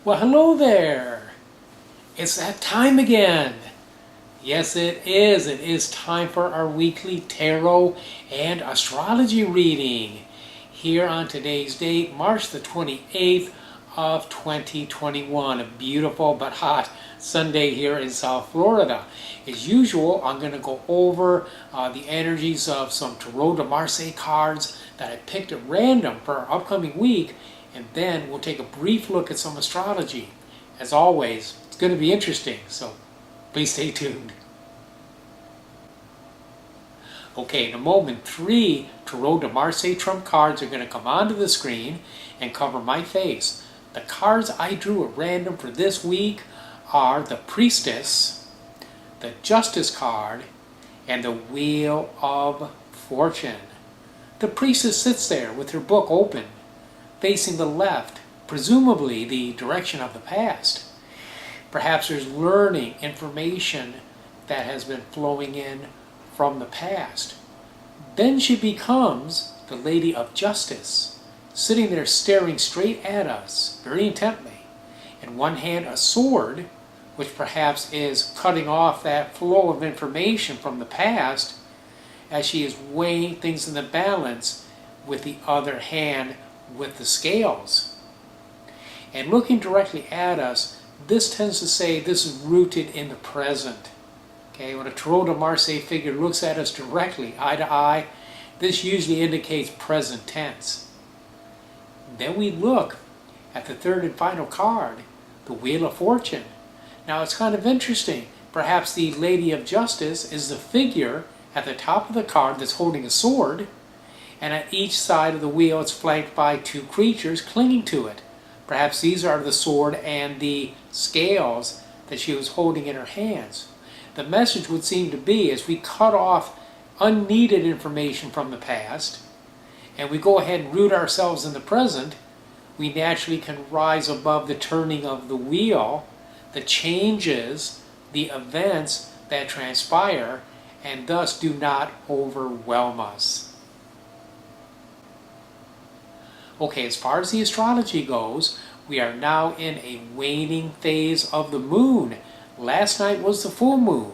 Well, hello there. It's that time again. Yes, it is. It is time for our weekly tarot and astrology reading here on today's date, March the 28th of 2021. A beautiful but hot Sunday here in South Florida. As usual, I'm going to go over the energies of some Tarot de Marseille cards that I picked at random for our upcoming week, and then we'll take a brief look at some astrology. As always, it's going to be interesting, so please stay tuned. Okay, in a moment, 3 Tarot de Marseille trump cards are going to come onto the screen and cover my face. The cards I drew at random for this week are the Priestess, the Justice card, and the Wheel of Fortune. The Priestess sits there with her book open, facing the left, presumably the direction of the past. Perhaps there's learning, information that has been flowing in from the past. Then she becomes the Lady of Justice, sitting there staring straight at us very intently. In one hand, a sword, which perhaps is cutting off that flow of information from the past as she is weighing things in the balance with the other hand with the scales. And looking directly at us, this tends to say this is rooted in the present. Okay, when a Tarot de Marseille figure looks at us directly, eye to eye, this usually indicates present tense. Then we look at the third and final card, the Wheel of Fortune. Now it's kind of interesting. Perhaps the Lady of Justice is the figure at the top of the card that's holding a sword, and at each side of the wheel it's flanked by 2 creatures clinging to it. Perhaps these are the sword and the scales that she was holding in her hands. The message would seem to be, as we cut off unneeded information from the past, and we go ahead and root ourselves in the present, we naturally can rise above the turning of the wheel, the changes, the events that transpire, and thus do not overwhelm us. Okay, as far as the astrology goes, we are now in a waning phase of the moon. Last night was the full moon.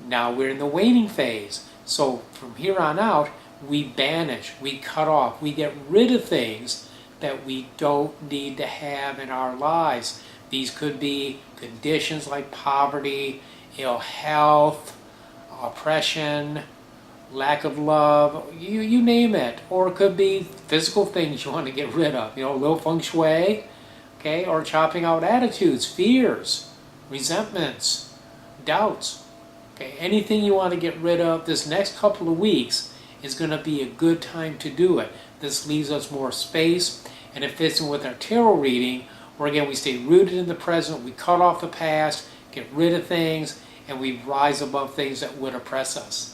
Now we're in the waning phase. So from here on out, we banish, we cut off, we get rid of things that we don't need to have in our lives. These could be conditions like poverty, ill health, oppression, lack of love, you name it. Or it could be physical things you want to get rid of, low feng shui, okay, or chopping out attitudes, fears, resentments, doubts. Okay, anything you want to get rid of, this next couple of weeks is going to be a good time to do it. This leaves us more space, and it fits in with our tarot reading, where again we stay rooted in the present, we cut off the past, get rid of things, and we rise above things that would oppress us.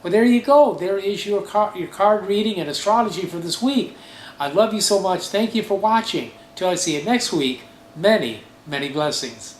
Well, there you go. There is your card reading and astrology for this week. I love you so much. Thank you for watching. Till I see you next week, many, many blessings.